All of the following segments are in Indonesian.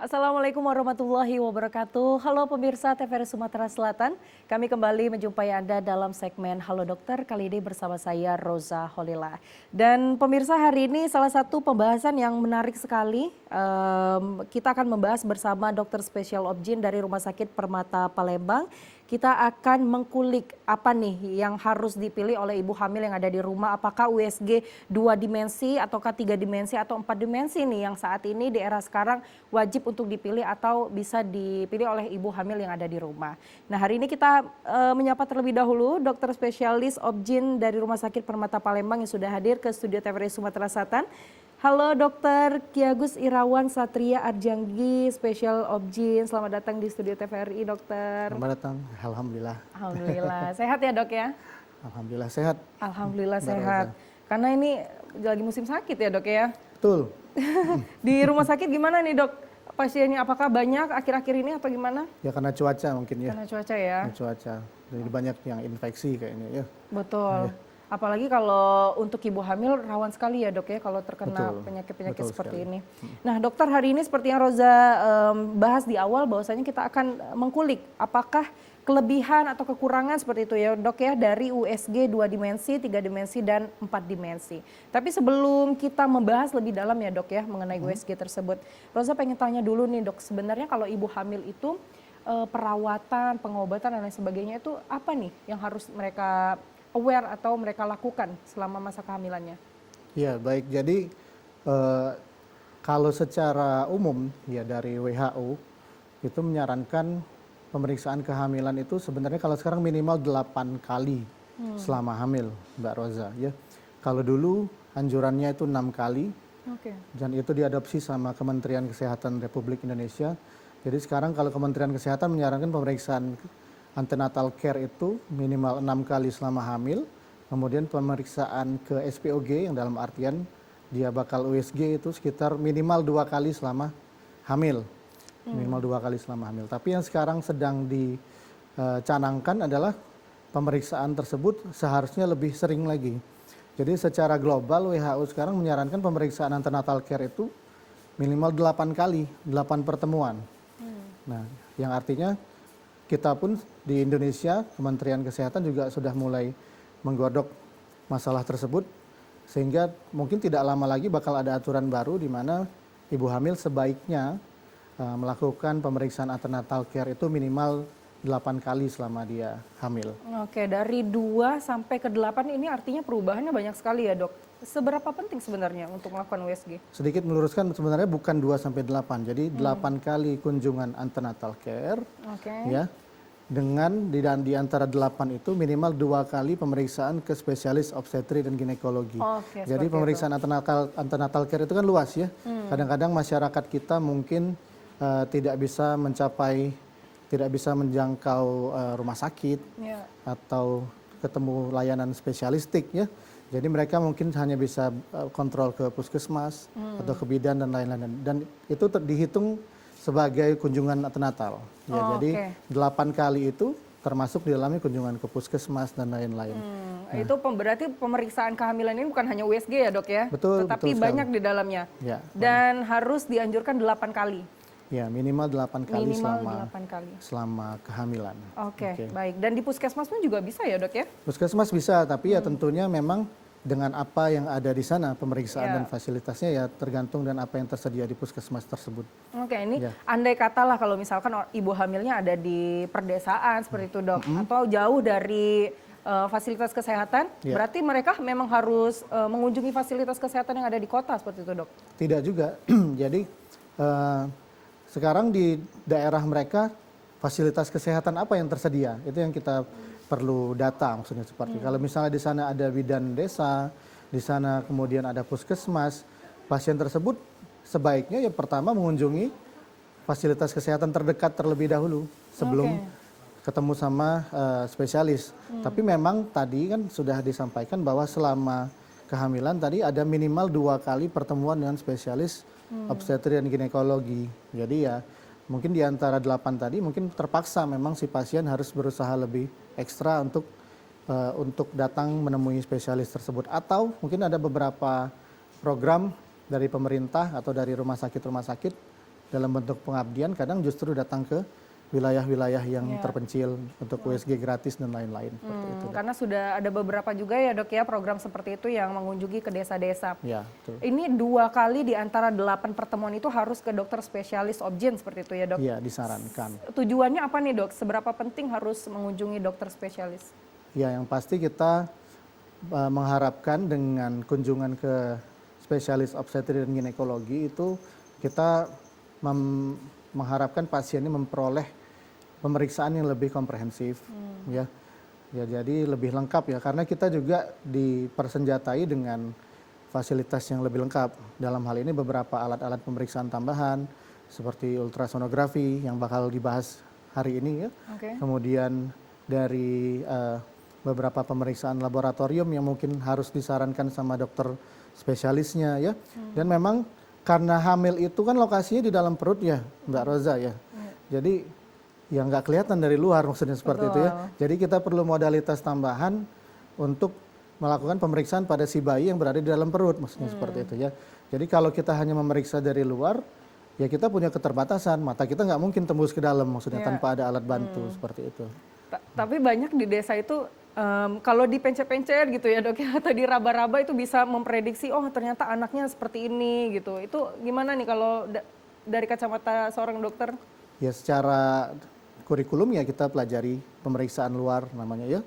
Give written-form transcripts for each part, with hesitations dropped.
Assalamualaikum warahmatullahi wabarakatuh. Halo pemirsa TVRI Sumatera Selatan. Kami kembali menjumpai Anda dalam segmen Halo Dokter. Kali ini bersama saya Roza Holila. Dan pemirsa, hari ini salah satu pembahasan yang menarik sekali. Kita akan membahas bersama dokter spesial Objin dari Rumah Sakit Permata Palembang. Kita akan mengkulik apa nih yang harus dipilih oleh ibu hamil yang ada di rumah. Apakah USG 2 dimensi ataukah 3 dimensi atau 4 dimensi nih yang saat ini di era sekarang wajib untuk dipilih atau bisa dipilih oleh ibu hamil yang ada di rumah. Nah, hari ini kita menyapa terlebih dahulu dokter spesialis Objin dari Rumah Sakit Permata Palembang yang sudah hadir ke studio TVRI Sumatera Selatan. Halo Dokter Ki Agus Irawan Satria Arjanggi, spesial Objin. Selamat datang di studio TVRI, Dokter. Selamat datang, Alhamdulillah. Alhamdulillah, sehat ya Dok ya? Alhamdulillah sehat. Alhamdulillah sehat. Karena ini lagi musim sakit ya Dok ya? Betul. Di rumah sakit gimana nih Dok? Pasiennya apakah banyak akhir-akhir ini atau gimana? Ya karena cuaca mungkin ya. Karena cuaca ya? Karena cuaca, jadi banyak yang infeksi kayaknya ya. Betul. Apalagi kalau untuk ibu hamil rawan sekali ya Dok ya kalau terkena penyakit-penyakit seperti ini. Nah Dokter, hari ini seperti yang Roza bahas di awal bahwasanya kita akan mengkulik apakah kelebihan atau kekurangan seperti itu ya Dok ya dari USG 2 dimensi, 3 dimensi dan 4 dimensi. Tapi sebelum kita membahas lebih dalam ya Dok ya mengenai USG tersebut, Roza pengen tanya dulu nih Dok, sebenarnya kalau ibu hamil itu perawatan, pengobatan dan lain sebagainya itu apa nih yang harus mereka aware atau mereka lakukan selama masa kehamilannya? Ya baik, jadi kalau secara umum ya dari WHO itu menyarankan pemeriksaan kehamilan itu sebenarnya kalau sekarang minimal 8 kali selama hamil, Mbak Roza ya. Kalau dulu anjurannya itu 6 kali dan itu diadopsi sama Kementerian Kesehatan Republik Indonesia. Jadi sekarang kalau Kementerian Kesehatan menyarankan pemeriksaan antenatal care itu minimal 6 kali selama hamil, kemudian pemeriksaan ke SPOG yang dalam artian dia bakal USG itu sekitar minimal 2 kali selama hamil, minimal 2 kali selama hamil. Tapi yang sekarang sedang dicanangkan adalah pemeriksaan tersebut seharusnya lebih sering lagi. Jadi secara global WHO sekarang menyarankan pemeriksaan antenatal care itu minimal 8 kali, 8 pertemuan. Nah, yang artinya kita pun di Indonesia, Kementerian Kesehatan juga sudah mulai menggodok masalah tersebut, sehingga mungkin tidak lama lagi bakal ada aturan baru di mana ibu hamil sebaiknya melakukan pemeriksaan antenatal care itu minimal 8 kali selama dia hamil. Oke, dari 2 sampai ke 8 ini artinya perubahannya banyak sekali ya Dok. Seberapa penting sebenarnya untuk melakukan USG? Sedikit meluruskan, sebenarnya bukan 2 sampai 8, jadi 8 kali kunjungan antenatal care, ya, dengan di antara 8 itu minimal 2 kali pemeriksaan ke spesialis obstetri dan ginekologi. Jadi pemeriksaan antenatal care itu kan luas ya. Kadang-kadang masyarakat kita mungkin tidak bisa menjangkau rumah sakit atau ketemu layanan spesialistik ya. Jadi mereka mungkin hanya bisa kontrol ke puskesmas atau ke bidan dan lain-lain. Dan itu dihitung sebagai kunjungan antenatal. Ya, jadi 8 kali itu termasuk di dalamnya kunjungan ke puskesmas dan lain-lain. Nah, itu berarti pemeriksaan kehamilan ini bukan hanya USG ya Dok ya? Betul, tetapi betul banyak di dalamnya. Ya, dan harus dianjurkan 8 kali. Ya, minimal 8 kali kali selama kehamilan. Oke, baik. Dan di puskesmas pun juga bisa ya Dok ya? Puskesmas bisa, tapi ya tentunya memang dengan apa yang ada di sana, pemeriksaan dan fasilitasnya ya tergantung dan apa yang tersedia di puskesmas tersebut. Oke, ini andai kata lah kalau misalkan ibu hamilnya ada di perdesaan seperti itu Dok, atau jauh dari fasilitas kesehatan, berarti mereka memang harus mengunjungi fasilitas kesehatan yang ada di kota seperti itu Dok? Tidak juga, jadi sekarang di daerah mereka fasilitas kesehatan apa yang tersedia, itu yang kita perlu data maksudnya seperti kalau misalnya di sana ada bidan desa, di sana kemudian ada puskesmas, pasien tersebut sebaiknya ya pertama mengunjungi fasilitas kesehatan terdekat terlebih dahulu sebelum ketemu sama spesialis. Tapi memang tadi kan sudah disampaikan bahwa selama kehamilan tadi ada minimal 2 kali pertemuan dengan spesialis obstetri dan ginekologi. Jadi ya mungkin di antara 8 tadi mungkin terpaksa memang si pasien harus berusaha lebih ekstra untuk datang menemui spesialis tersebut. Atau mungkin ada beberapa program dari pemerintah atau dari rumah sakit dalam bentuk pengabdian kadang justru datang ke wilayah-wilayah yang terpencil untuk USG gratis dan lain-lain seperti itu. Karena sudah ada beberapa juga ya dok ya program seperti itu yang mengunjungi ke desa-desa. Ya, betul. Ini 2 kali di antara 8 pertemuan itu harus ke dokter spesialis objin seperti itu ya dok? Iya, disarankan. Tujuannya apa nih dok? Seberapa penting harus mengunjungi dokter spesialis? Ya, yang pasti kita mengharapkan dengan kunjungan ke spesialis obstetri dan ginekologi itu kita mengharapkan pasien ini memperoleh pemeriksaan yang lebih komprehensif, ya. Ya, jadi lebih lengkap ya, karena kita juga dipersenjatai dengan fasilitas yang lebih lengkap. Dalam hal ini beberapa alat-alat pemeriksaan tambahan seperti ultrasonografi yang bakal dibahas hari ini ya. Kemudian dari beberapa pemeriksaan laboratorium yang mungkin harus disarankan sama dokter spesialisnya ya. Dan memang karena hamil itu kan lokasinya di dalam perut ya, Mbak Roza ya. Jadi ya nggak kelihatan dari luar maksudnya seperti itu ya. Jadi kita perlu modalitas tambahan untuk melakukan pemeriksaan pada si bayi yang berada di dalam perut maksudnya seperti itu ya. Jadi kalau kita hanya memeriksa dari luar, ya kita punya keterbatasan, mata kita nggak mungkin tembus ke dalam maksudnya tanpa ada alat bantu seperti itu. Tapi banyak di desa itu kalau dipencet-pencet gitu ya dok ya, atau diraba-raba itu bisa memprediksi oh ternyata anaknya seperti ini gitu. Itu gimana nih kalau dari kacamata seorang dokter? Ya secara kurikulum ya kita pelajari pemeriksaan luar namanya ya.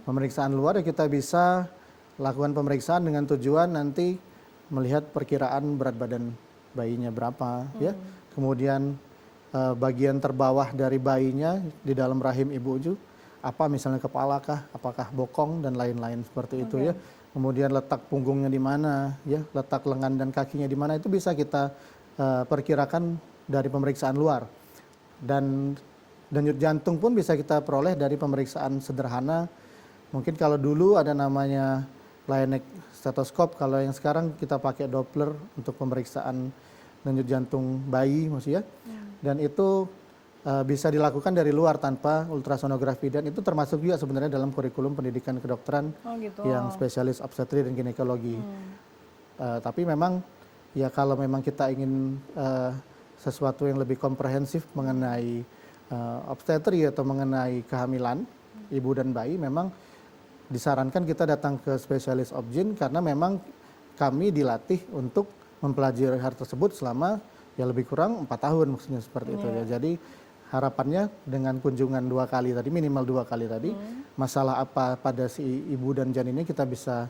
Pemeriksaan luar ya kita bisa lakukan pemeriksaan dengan tujuan nanti melihat perkiraan berat badan bayinya berapa ya. Kemudian bagian terbawah dari bayinya di dalam rahim ibu itu apa misalnya kepala kah, apakah bokong dan lain-lain seperti itu ya. Kemudian letak punggungnya di mana ya, letak lengan dan kakinya di mana itu bisa kita perkirakan dari pemeriksaan luar. Dan denyut jantung pun bisa kita peroleh dari pemeriksaan sederhana. Mungkin kalau dulu ada namanya Laennec stetoskop, kalau yang sekarang kita pakai Doppler untuk pemeriksaan denyut jantung bayi maksudnya. Dan itu bisa dilakukan dari luar tanpa ultrasonografi dan itu termasuk juga sebenarnya dalam kurikulum pendidikan kedokteran yang spesialis obstetri dan ginekologi. Tapi memang ya kalau memang kita ingin sesuatu yang lebih komprehensif mengenai obstetri atau mengenai kehamilan ibu dan bayi, memang disarankan kita datang ke spesialis obgyn karena memang kami dilatih untuk mempelajari hal tersebut selama ya lebih kurang 4 tahun maksudnya seperti itu ya. Jadi harapannya dengan kunjungan 2 kali tadi, minimal 2 kali tadi, masalah apa pada si ibu dan janinnya kita bisa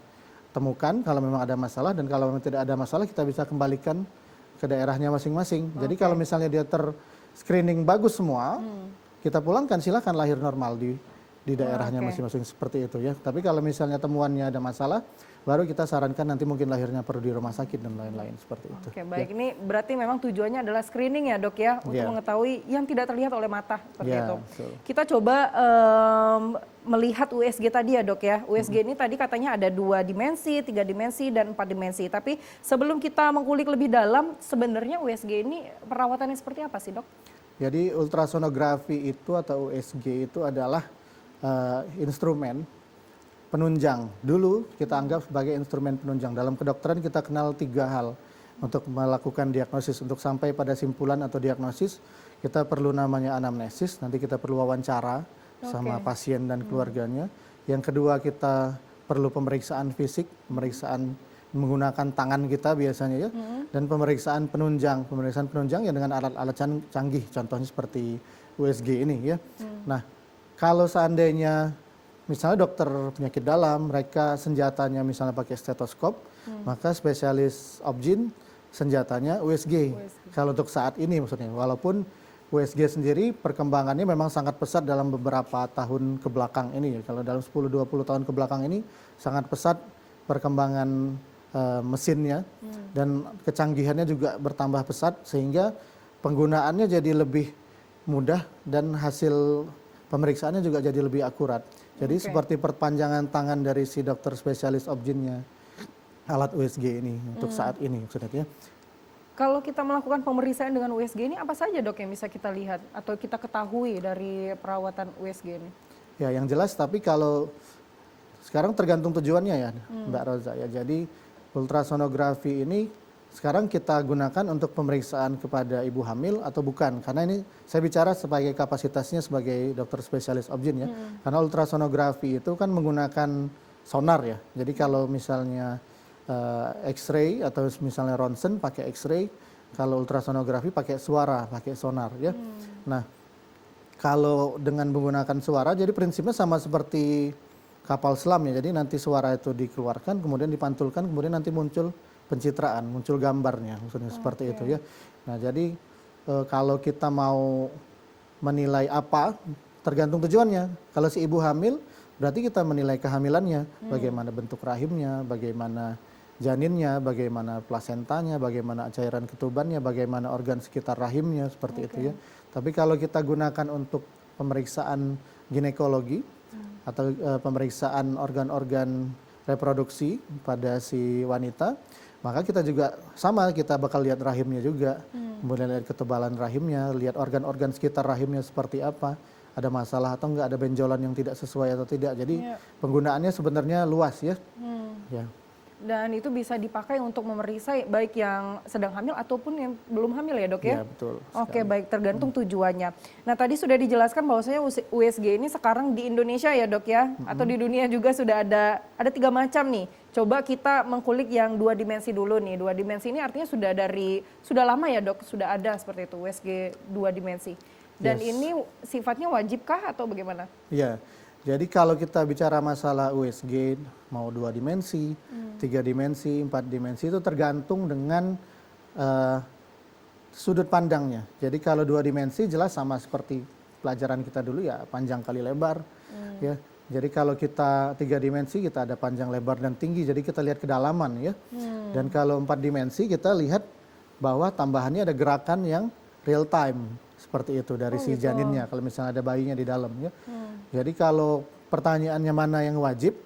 temukan kalau memang ada masalah, dan kalau memang tidak ada masalah kita bisa kembalikan ke daerahnya masing-masing. Jadi kalau misalnya dia ter-screening bagus semua, kita pulangkan silakan lahir normal di daerahnya masing-masing seperti itu ya. Tapi kalau misalnya temuannya ada masalah, baru kita sarankan nanti mungkin lahirnya perlu di rumah sakit dan lain-lain seperti itu. Oke, baik. Ini berarti memang tujuannya adalah screening ya dok ya, untuk mengetahui yang tidak terlihat oleh mata seperti itu. Betul. Kita coba melihat USG tadi ya dok ya. USG ini tadi katanya ada 2 dimensi, 3 dimensi, dan 4 dimensi. Tapi sebelum kita mengulik lebih dalam, sebenarnya USG ini perawatannya seperti apa sih dok? Jadi ultrasonografi itu atau USG itu adalah instrumen penunjang. Dulu kita anggap sebagai instrumen penunjang. Dalam kedokteran kita kenal 3 hal untuk melakukan diagnosis. Untuk sampai pada simpulan atau diagnosis, kita perlu namanya anamnesis, nanti kita perlu wawancara sama pasien dan keluarganya. Yang kedua kita perlu pemeriksaan fisik, pemeriksaan menggunakan tangan kita biasanya ya, dan pemeriksaan penunjang. Pemeriksaan penunjang ya dengan alat-alat canggih, contohnya seperti USG ini ya. Nah, kalau seandainya misalnya dokter penyakit dalam, mereka senjatanya misalnya pakai stetoskop, maka spesialis obgyn senjatanya USG. Kalau untuk saat ini maksudnya, walaupun USG sendiri perkembangannya memang sangat pesat dalam beberapa tahun ke belakang ini ya. Kalau dalam 10-20 tahun ke belakang ini sangat pesat perkembangan mesinnya dan kecanggihannya juga bertambah pesat sehingga penggunaannya jadi lebih mudah dan hasil pemeriksaannya juga jadi lebih akurat. Jadi seperti perpanjangan tangan dari si dokter spesialis obgynnya alat USG ini untuk saat ini maksudnya. Kalau kita melakukan pemeriksaan dengan USG ini apa saja dok yang bisa kita lihat atau kita ketahui dari perawatan USG ini? Ya yang jelas, tapi kalau sekarang tergantung tujuannya ya Mbak Roza ya. Jadi ultrasonografi ini sekarang kita gunakan untuk pemeriksaan kepada ibu hamil atau bukan? Karena ini saya bicara sebagai kapasitasnya sebagai dokter spesialis obgyn ya. Karena ultrasonografi itu kan menggunakan sonar ya. Jadi kalau misalnya X-ray atau misalnya ronsen pakai X-ray, kalau ultrasonografi pakai suara, pakai sonar ya. Nah, kalau dengan menggunakan suara, jadi prinsipnya sama seperti kapal selam ya. Jadi nanti suara itu dikeluarkan, kemudian dipantulkan, kemudian nanti muncul pencitraan, muncul gambarnya, maksudnya seperti itu ya. Nah, jadi kalau kita mau menilai apa, tergantung tujuannya. Kalau si ibu hamil, berarti kita menilai kehamilannya, bagaimana bentuk rahimnya, bagaimana janinnya, bagaimana plasentanya, bagaimana cairan ketubannya, bagaimana organ sekitar rahimnya, seperti itu ya. Tapi kalau kita gunakan untuk pemeriksaan ginekologi atau pemeriksaan organ-organ reproduksi pada si wanita, maka kita juga sama, kita bakal lihat rahimnya juga, kemudian lihat ketebalan rahimnya, lihat organ-organ sekitar rahimnya seperti apa, ada masalah atau enggak, ada benjolan yang tidak sesuai atau tidak. Jadi penggunaannya sebenarnya luas ya. Ya. Dan itu bisa dipakai untuk memeriksa baik yang sedang hamil ataupun yang belum hamil ya dok ya? Iya betul. Oke baik, tergantung tujuannya. Nah tadi sudah dijelaskan bahwasanya USG ini sekarang di Indonesia ya dok ya? Atau di dunia juga sudah ada 3 macam nih. Coba kita mengkulik yang 2 dimensi dulu nih. 2 dimensi ini artinya sudah lama ya dok? Sudah ada seperti itu USG 2 dimensi. Dan ini sifatnya wajibkah atau bagaimana? Iya. Jadi kalau kita bicara masalah USG mau 2 dimensi, 3 dimensi, 4 dimensi itu tergantung dengan sudut pandangnya. Jadi kalau 2 dimensi jelas sama seperti pelajaran kita dulu ya, panjang kali lebar ya. Jadi kalau kita 3 dimensi kita ada panjang, lebar dan tinggi, jadi kita lihat kedalaman ya. Dan kalau 4 dimensi kita lihat bahwa tambahannya ada gerakan yang real time seperti itu dari si janinnya kalau misalnya ada bayinya di dalam ya. Jadi kalau pertanyaannya mana yang wajib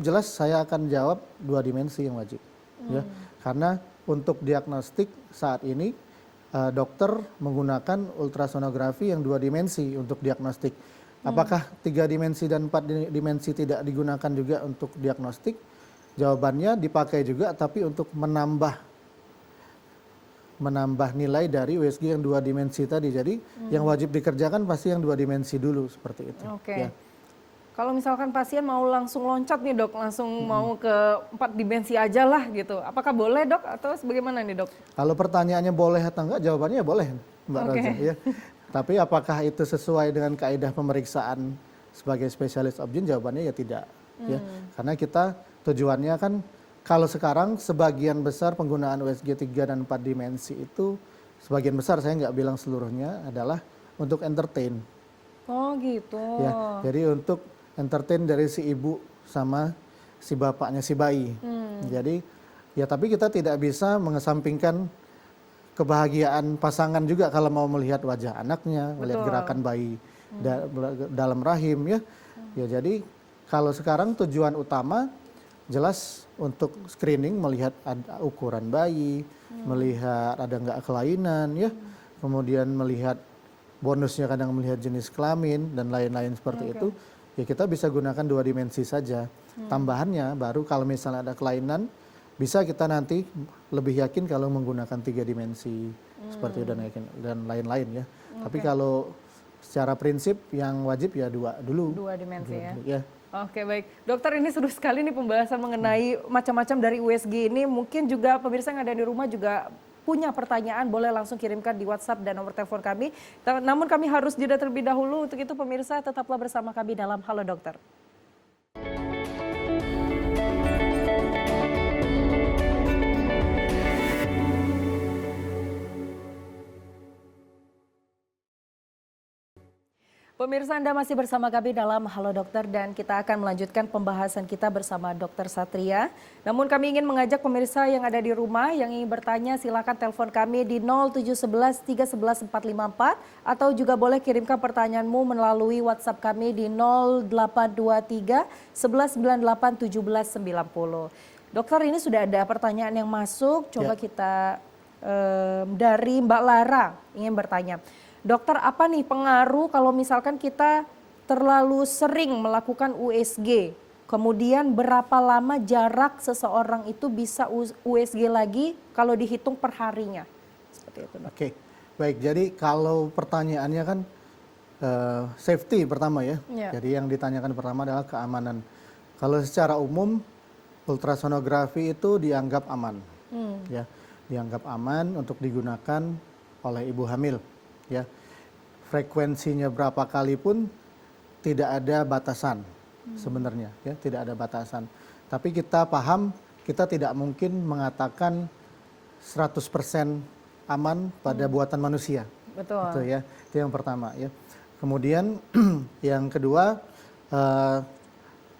jelas saya akan jawab 2 dimensi yang wajib ya. Karena untuk diagnostik saat ini dokter menggunakan ultrasonografi yang 2 dimensi untuk diagnostik. Apakah 3 dimensi dan 4 dimensi tidak digunakan juga untuk diagnostik? Jawabannya dipakai juga, tapi untuk menambah nilai dari USG yang 2 dimensi tadi. Jadi yang wajib dikerjakan pasti yang 2 dimensi dulu seperti itu. Oke. Ya. Kalau misalkan pasien mau langsung loncat nih dok, langsung mau ke 4 dimensi aja lah gitu. Apakah boleh dok atau bagaimana nih dok? Kalau pertanyaannya boleh atau enggak, jawabannya boleh Mbak Roza ya. Tapi apakah itu sesuai dengan kaidah pemeriksaan sebagai spesialis obgyn? Jawabannya ya tidak ya. Karena kita tujuannya kan kalau sekarang sebagian besar penggunaan USG 3 dan 4 dimensi itu, sebagian besar, saya nggak bilang seluruhnya, adalah untuk entertain. Oh gitu. Ya, jadi untuk entertain dari si ibu sama si bapaknya si bayi. Jadi ya tapi kita tidak bisa mengesampingkan kebahagiaan pasangan juga kalau mau melihat wajah anaknya, melihat gerakan bayi dalam rahim ya. Ya jadi kalau sekarang tujuan utama jelas untuk screening, melihat ada ukuran bayi, melihat ada nggak kelainan ya, kemudian melihat bonusnya kadang melihat jenis kelamin dan lain-lain seperti itu. Ya kita bisa gunakan 2 dimensi saja. Tambahannya baru kalau misalnya ada kelainan, bisa kita nanti lebih yakin kalau menggunakan 3 dimensi seperti itu dan lain-lain ya. Tapi kalau secara prinsip yang wajib ya 2 dulu. 2 dimensi ya. Ya. Oke baik, dokter ini seru sekali nih pembahasan mengenai macam-macam dari USG ini. Mungkin juga pemirsa yang ada di rumah juga punya pertanyaan, boleh langsung kirimkan di WhatsApp dan nomor telepon kami. Namun kami harus jeda terlebih dahulu, untuk itu pemirsa tetaplah bersama kami dalam Halo Dokter. Pemirsa, Anda masih bersama kami dalam Halo Dokter dan kita akan melanjutkan pembahasan kita bersama Dr. Satria. Namun kami ingin mengajak pemirsa yang ada di rumah yang ingin bertanya, silakan telepon kami di 0711 311 454 atau juga boleh kirimkan pertanyaanmu melalui WhatsApp kami di 0823 1198 1790. Dokter, ini sudah ada pertanyaan yang masuk, coba kita dari Mbak Lara ingin bertanya. Dokter, apa nih pengaruh kalau misalkan kita terlalu sering melakukan USG? Kemudian berapa lama jarak seseorang itu bisa USG lagi kalau dihitung per harinya? Seperti itu, Dok. Oke, baik. Jadi kalau pertanyaannya kan safety pertama ya. Ya. Jadi yang ditanyakan pertama adalah keamanan. Kalau secara umum ultrasonografi itu dianggap aman, ya, dianggap aman untuk digunakan oleh ibu hamil, ya. Frekuensinya berapa kali pun tidak ada batasan sebenarnya, ya, tidak ada batasan. Tapi kita paham kita tidak mungkin mengatakan 100% aman pada buatan manusia. Betul. Itu ya, itu yang pertama ya. Kemudian yang kedua,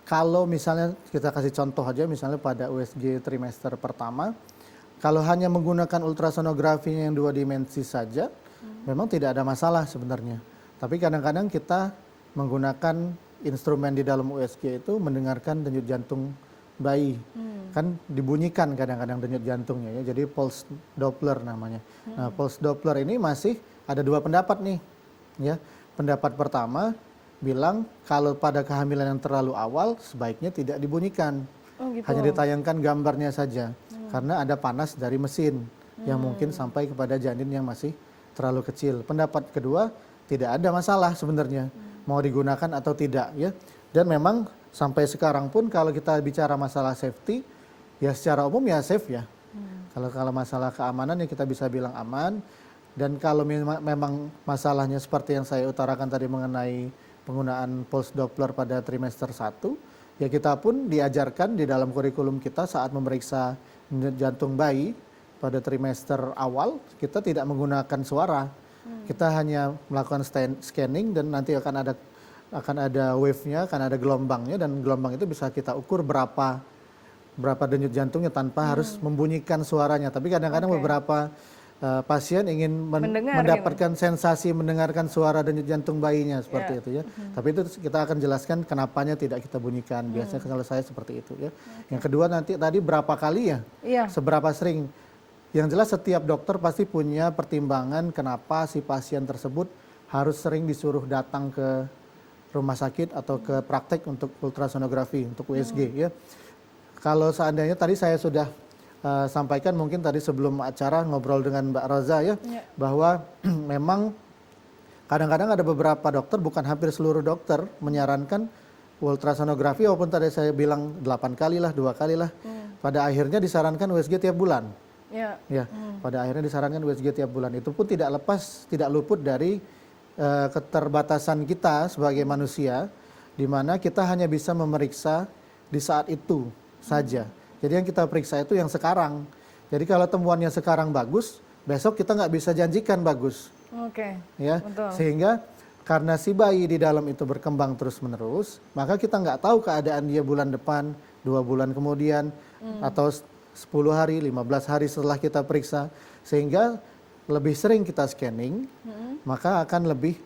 kalau misalnya kita kasih contoh aja, misalnya pada USG trimester pertama, kalau hanya menggunakan ultrasonografi yang 2 dimensi saja, memang tidak ada masalah sebenarnya. Tapi kadang-kadang kita menggunakan instrumen di dalam USG itu mendengarkan denyut jantung bayi. Kan dibunyikan kadang-kadang denyut jantungnya ya, jadi pulse Doppler namanya. Nah, pulse Doppler ini masih ada 2 pendapat nih, ya. Pendapat pertama bilang kalau pada kehamilan yang terlalu awal sebaiknya tidak dibunyikan. Oh, gitu. Hanya ditayangkan gambarnya saja. Karena ada panas dari mesin yang mungkin sampai kepada janin yang masih terlalu kecil. Pendapat kedua tidak ada masalah sebenarnya mau digunakan atau tidak ya. Dan memang sampai sekarang pun kalau kita bicara masalah safety ya secara umum ya safe ya. Kalau masalah keamanan ya kita bisa bilang aman. Dan kalau memang masalahnya seperti yang saya utarakan tadi mengenai penggunaan pulse Doppler pada trimester 1, ya kita pun diajarkan di dalam kurikulum kita saat memeriksa jantung bayi pada trimester awal, kita tidak menggunakan suara. Kita hanya melakukan scanning dan nanti akan ada wave-nya, akan ada gelombangnya, dan gelombang itu bisa kita ukur berapa denyut jantungnya tanpa harus membunyikan suaranya. Tapi kadang-kadang beberapa pasien ingin mendapatkan sensasi mendengarkan suara denyut jantung bayinya seperti itu ya. Tapi itu kita akan jelaskan kenapanya tidak kita bunyikan. Biasanya kalau saya seperti itu ya. Yang kedua nanti tadi berapa kali ya? Seberapa sering? Yang jelas setiap dokter pasti punya pertimbangan kenapa si pasien tersebut harus sering disuruh datang ke rumah sakit atau ke praktek untuk ultrasonografi, untuk USG ya. Kalau seandainya tadi saya sudah sampaikan mungkin tadi sebelum acara ngobrol dengan Mbak Roza ya, bahwa memang kadang-kadang ada beberapa dokter, bukan hampir seluruh dokter menyarankan ultrasonografi walaupun tadi saya bilang 8 kali lah, 2 kali lah. Pada akhirnya disarankan USG tiap bulan. Ya, pada akhirnya disarankan USG tiap bulan. Itu pun tidak luput dari keterbatasan kita sebagai manusia, di mana kita hanya bisa memeriksa di saat itu saja. Jadi yang kita periksa itu yang sekarang. Jadi kalau temuannya sekarang bagus, besok kita nggak bisa janjikan bagus. Ya, betul. Sehingga karena si bayi di dalam itu berkembang terus-menerus, maka kita nggak tahu keadaan dia bulan depan, 2 bulan kemudian, atau 10 hari, 15 hari setelah kita periksa. Sehingga lebih sering kita scanning, maka akan lebih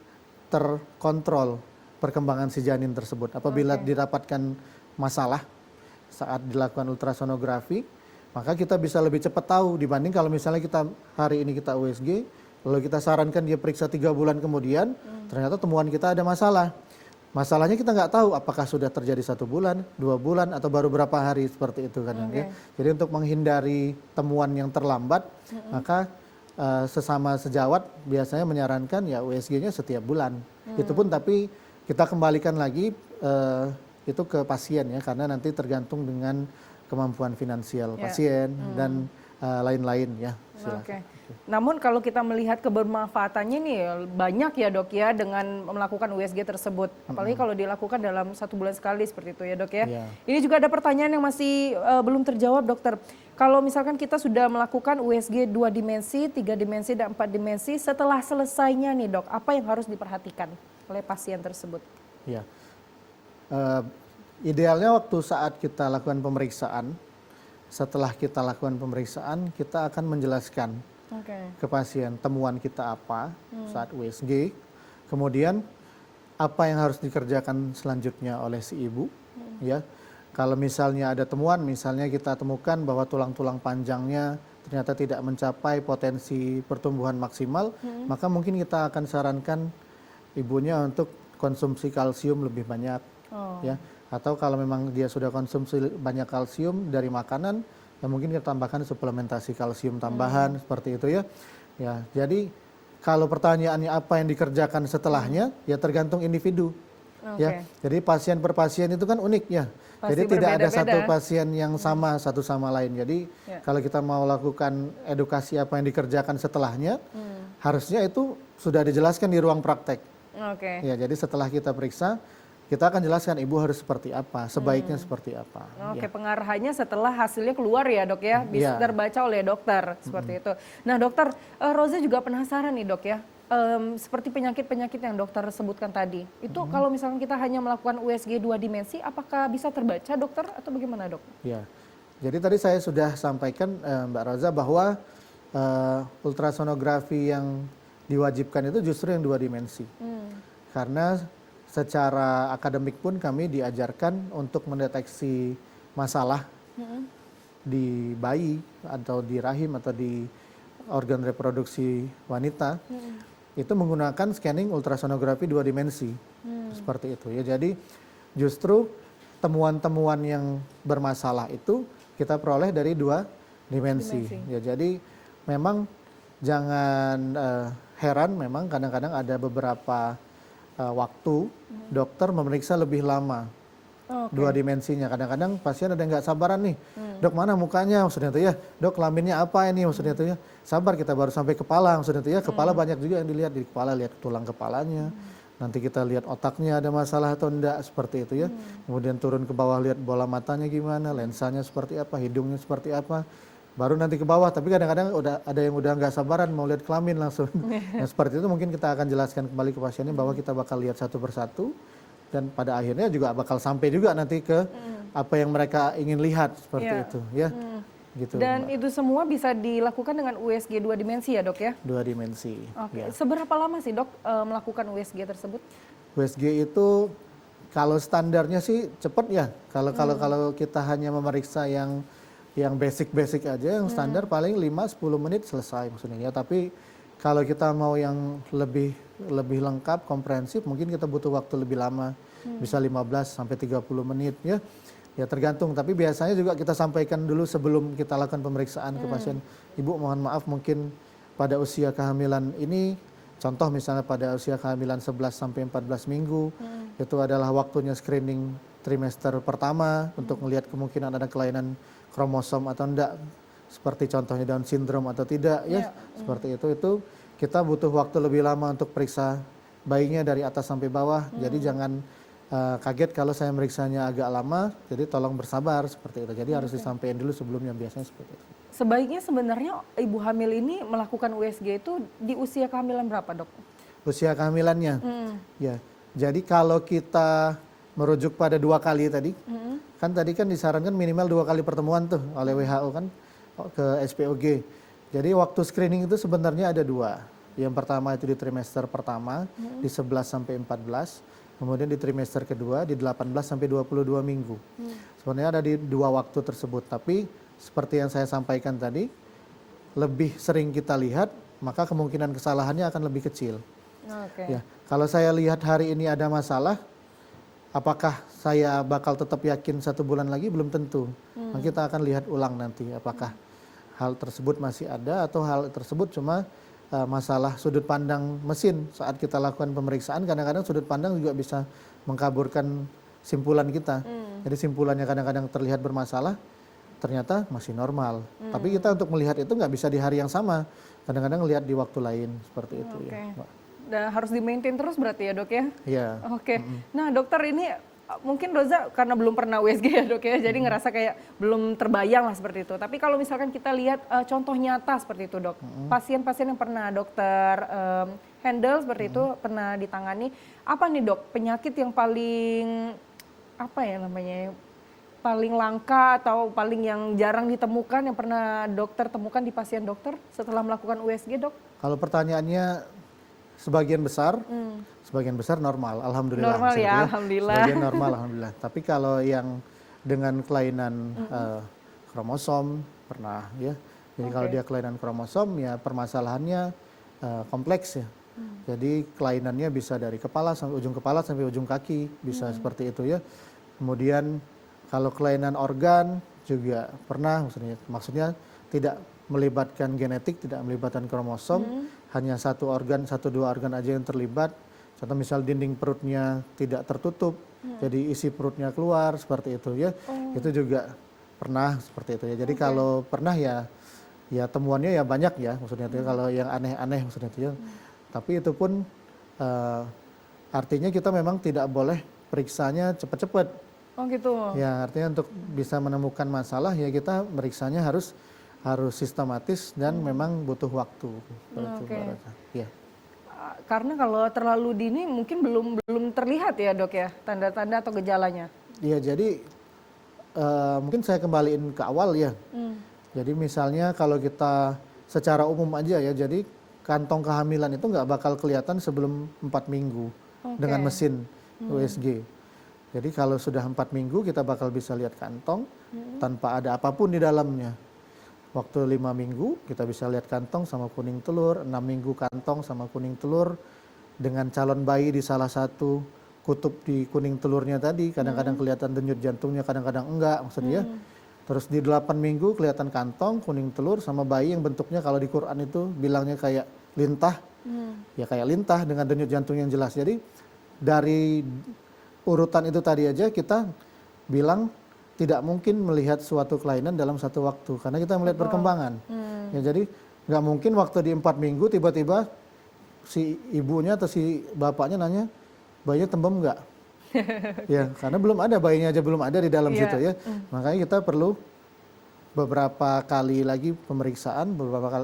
terkontrol perkembangan si janin tersebut. Apabila didapatkan masalah saat dilakukan ultrasonografi, maka kita bisa lebih cepat tahu dibanding kalau misalnya kita hari ini kita USG, lalu kita sarankan dia periksa 3 bulan kemudian, ternyata temuan kita ada masalah. Masalahnya kita nggak tahu apakah sudah terjadi 1 bulan, 2 bulan, atau baru berapa hari seperti itu kan ya. Jadi untuk menghindari temuan yang terlambat, maka sesama sejawat biasanya menyarankan ya USG-nya setiap bulan. Itu pun tapi kita kembalikan lagi itu ke pasien ya, karena nanti tergantung dengan kemampuan finansial pasien dan lain-lain ya. Namun kalau kita melihat kebermanfaatannya nih banyak ya dok ya dengan melakukan USG tersebut. Apalagi kalau dilakukan dalam 1 bulan sekali seperti itu ya dok ya. Ini juga ada pertanyaan yang masih belum terjawab dokter. Kalau misalkan kita sudah melakukan USG 2 dimensi, 3 dimensi, dan 4 dimensi, setelah selesainya nih dok, apa yang harus diperhatikan oleh pasien tersebut? Ya. Idealnya waktu saat kita lakukan pemeriksaan, setelah kita lakukan pemeriksaan, kita akan menjelaskan ke pasien temuan kita apa saat USG, kemudian apa yang harus dikerjakan selanjutnya oleh si ibu, ya. Kalau misalnya ada temuan, misalnya kita temukan bahwa tulang-tulang panjangnya ternyata tidak mencapai potensi pertumbuhan maksimal, maka mungkin kita akan sarankan ibunya untuk konsumsi kalsium lebih banyak, ya. Atau kalau memang dia sudah konsumsi banyak kalsium dari makanan, ya mungkin kita tambahkan suplementasi kalsium tambahan seperti itu ya. Ya, jadi kalau pertanyaannya apa yang dikerjakan setelahnya, ya tergantung individu. Ya, jadi pasien per pasien itu kan unik ya. Pasti Jadi tidak ada berbeda-beda. satu pasien yang sama satu sama lain. Jadi kalau kita mau lakukan edukasi apa yang dikerjakan setelahnya, harusnya itu sudah dijelaskan di ruang praktek. Ya, jadi setelah kita periksa, kita akan jelaskan ibu harus seperti apa, sebaiknya seperti apa. Oke, pengarahannya setelah hasilnya keluar ya dok ya, bisa terbaca oleh dokter seperti itu. Nah dokter, Roza juga penasaran nih dok ya, seperti penyakit-penyakit yang dokter sebutkan tadi, itu kalau misalkan kita hanya melakukan USG 2 dimensi, apakah bisa terbaca dokter atau bagaimana dok? Ya, jadi tadi saya sudah sampaikan Mbak Roza bahwa ultrasonografi yang diwajibkan itu justru yang 2 dimensi. Karena secara akademik pun kami diajarkan untuk mendeteksi masalah di bayi atau di rahim atau di organ reproduksi wanita, itu menggunakan scanning ultrasonografi 2 dimensi. Seperti itu ya. Jadi justru temuan-temuan yang bermasalah itu kita peroleh dari 2 dimensi. Ya, jadi memang jangan heran, memang kadang-kadang ada beberapa waktu dokter memeriksa lebih lama 2 dimensinya. Kadang-kadang pasien ada yang nggak sabaran nih, dok mana mukanya maksudnya itu ya, dok kelaminnya apa ini maksudnya itu ya, sabar kita baru sampai kepala maksudnya itu ya, kepala banyak juga yang dilihat, di kepala lihat tulang kepalanya, nanti kita lihat otaknya ada masalah atau enggak seperti itu ya, kemudian turun ke bawah lihat bola matanya gimana, lensanya seperti apa, hidungnya seperti apa, baru nanti ke bawah. Tapi kadang-kadang ada yang udah nggak sabaran mau lihat kelamin langsung. Nah seperti itu mungkin kita akan jelaskan kembali ke pasiennya bahwa kita bakal lihat satu persatu dan pada akhirnya juga bakal sampai juga nanti ke apa yang mereka ingin lihat seperti itu ya. Gitu, dan Mbak. itu semua bisa dilakukan dengan USG 2 dimensi ya dok ya? 2 dimensi. Oke. Seberapa lama sih dok melakukan USG tersebut? USG itu kalau standarnya sih cepet ya. Kalau kita hanya memeriksa yang basic aja, yang standar paling 5-10 menit selesai maksudnya ya. Tapi kalau kita mau yang lebih lengkap, komprehensif, mungkin kita butuh waktu lebih lama, bisa 15-30 menit ya. Ya tergantung, tapi biasanya juga kita sampaikan dulu sebelum kita lakukan pemeriksaan ke pasien. Ibu mohon maaf mungkin pada usia kehamilan ini, contoh misalnya pada usia kehamilan 11-14 minggu, itu adalah waktunya screening trimester pertama untuk melihat kemungkinan ada kelainan kromosom atau enggak, seperti contohnya Down syndrome atau tidak ya, seperti itu kita butuh waktu lebih lama untuk periksa bayinya dari atas sampai bawah. Jadi jangan kaget kalau saya meriksanya agak lama, jadi tolong bersabar seperti itu. Jadi harus disampaikan dulu sebelumnya, biasanya seperti itu. Sebaiknya sebenarnya ibu hamil ini melakukan USG itu di usia kehamilan berapa dok? Usia kehamilannya, ya. Jadi kalau kita merujuk pada 2 kali tadi, kan tadi kan disarankan minimal 2 kali pertemuan tuh oleh WHO kan ke SPOG. Jadi waktu screening itu sebenarnya ada 2. Yang pertama itu di trimester pertama di 11 sampai 14. Kemudian di trimester kedua di 18 sampai 22 minggu. Sebenarnya ada di 2 waktu tersebut. Tapi seperti yang saya sampaikan tadi, lebih sering kita lihat, maka kemungkinan kesalahannya akan lebih kecil. Ya, kalau saya lihat hari ini ada masalah, apakah saya bakal tetap yakin 1 bulan lagi? Belum tentu. Nah, kita akan lihat ulang nanti apakah hal tersebut masih ada atau hal tersebut cuma masalah sudut pandang mesin. Saat kita lakukan pemeriksaan kadang-kadang sudut pandang juga bisa mengkaburkan simpulan kita. Jadi simpulannya kadang-kadang terlihat bermasalah, ternyata masih normal. Tapi kita untuk melihat itu nggak bisa di hari yang sama. Kadang-kadang lihat di waktu lain seperti itu ya. Dan harus di-maintain terus berarti ya dok ya? Iya. Nah dokter ini mungkin Roza karena belum pernah USG ya dok ya, jadi ngerasa kayak belum terbayang lah seperti itu. Tapi kalau misalkan kita lihat contoh nyata seperti itu dok, pasien-pasien yang pernah dokter handle seperti itu, pernah ditangani, apa nih dok penyakit yang paling apa ya namanya, paling langka atau paling yang jarang ditemukan yang pernah dokter temukan di pasien dokter setelah melakukan USG dok? Kalau pertanyaannya sebagian besar normal, alhamdulillah. Normal ya, alhamdulillah. Sebagian normal, alhamdulillah. Tapi kalau yang dengan kelainan kromosom pernah ya. Jadi kalau dia kelainan kromosom ya permasalahannya kompleks ya. Jadi kelainannya bisa dari kepala sampai ujung kaki, bisa seperti itu ya. Kemudian kalau kelainan organ juga pernah, maksudnya tidak melibatkan genetik, tidak melibatkan kromosom, hanya satu organ, satu dua organ aja yang terlibat. Contoh misal dinding perutnya tidak tertutup, jadi isi perutnya keluar seperti itu ya. Itu juga pernah seperti itu ya. Jadi kalau pernah ya temuannya ya banyak ya, maksudnya itu ya. Kalau yang aneh-aneh maksudnya itu ya. Tapi itu pun artinya kita memang tidak boleh periksanya cepat-cepat. Oh gitu. Ya, artinya untuk bisa menemukan masalah ya kita meriksanya harus sistematis dan memang butuh waktu. Oke. Ya. Karena kalau terlalu dini mungkin belum terlihat ya dok ya tanda-tanda atau gejalanya. Iya, jadi mungkin saya kembaliin ke awal ya. Jadi misalnya kalau kita secara umum aja ya, jadi kantong kehamilan itu nggak bakal kelihatan sebelum 4 minggu dengan mesin USG. Jadi kalau sudah 4 minggu kita bakal bisa lihat kantong tanpa ada apapun di dalamnya. Waktu 5 minggu kita bisa lihat kantong sama kuning telur, 6 minggu kantong sama kuning telur dengan calon bayi di salah satu kutub di kuning telurnya tadi, kadang-kadang kelihatan denyut jantungnya, kadang-kadang enggak maksudnya. Terus di 8 minggu kelihatan kantong, kuning telur sama bayi yang bentuknya kalau di Quran itu bilangnya kayak lintah. Ya kayak lintah dengan denyut jantung yang jelas. Jadi dari urutan itu tadi aja kita bilang tidak mungkin melihat suatu kelainan dalam satu waktu karena kita melihat perkembangan. Ya jadi nggak mungkin waktu di 4 minggu tiba-tiba si ibunya atau si bapaknya nanya bayinya tembem nggak? Ya karena belum ada, bayinya aja belum ada di dalam situ ya. Makanya kita perlu beberapa kali lagi pemeriksaan,